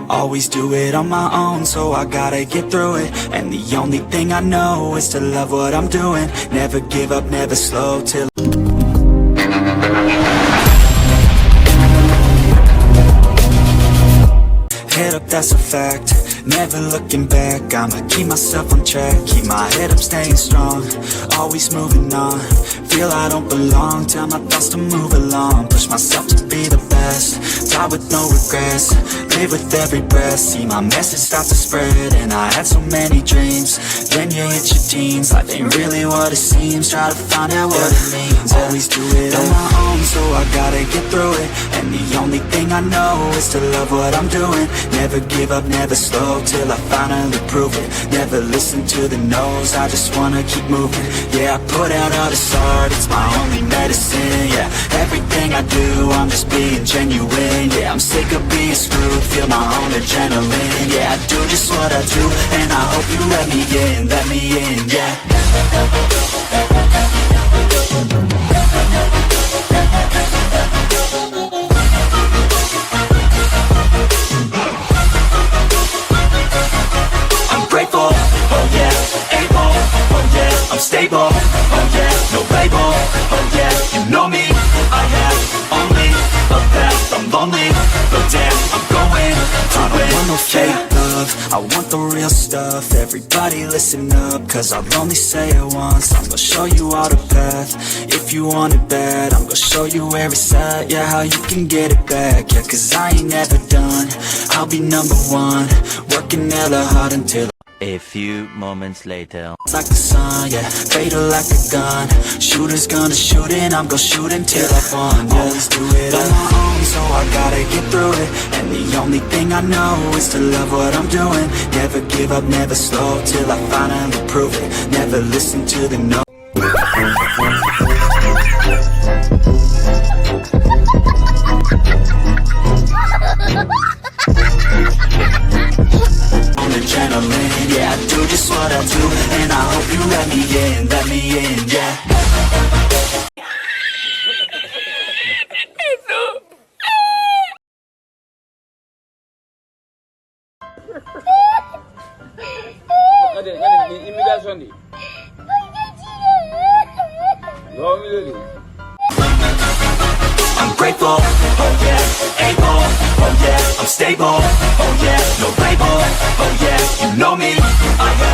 Always do it on my own, so I gotta get through it. And the only thing I know is to love what I'm doing. Never give up, never slow till head up, that's a fact. Never looking back, I'ma keep myself on track. Keep my head up, staying strong, always moving on. Feel I don't belong, tell my thoughts to move along. Push myself to be the best, die with no regrets. Live with every breath, see my message start to spread. And I had so many dreams, then you hit your teens. Life ain't really what it seems, try to find out what it means. Always do it on my own, so I gotta get through it. And the only thing I know is to love what I'm doing. Never give up, never slow, till I finally prove it. Never listen to the no's, I just wanna keep moving. Yeah, I put out all this art, it's my only medicine. Yeah, everything I do, I'm just being genuine. Yeah, I'm sick of being screwed, feel my own adrenaline. Yeah, I do just what I do, and I hope you let me in, yeah. Grateful, oh yeah, able, oh yeah, I'm stable, oh yeah, no label, oh yeah, you know me, I have only a path, I'm lonely, but damn, I'm going to win. I don't want no fake love, I want the real stuff. Everybody listen up, cause I'll only say it once. I'm gonna show you all the path, if you want it bad. I'm gonna show you where it's at, yeah, how you can get it back. Yeah, cause I ain't never done, I'll be number one. Working hella hard until a few moments later. it's like the sun, yeah, fatal like a gun. Shooter's gonna shoot and I'm gonna shoot until I've won. Yeah. Always do it on my own, so I gotta get through it. And the only thing I know is to love what I'm doing. Never give up, never slow, till I finally prove it. Never listen to the no. Adrenaline, yeah, I do just what I do, and I hope you let me in, yeah. I'm grateful, oh yeah, able, oh yeah, I'm stable, oh yeah, no label, oh yeah, you know me, I have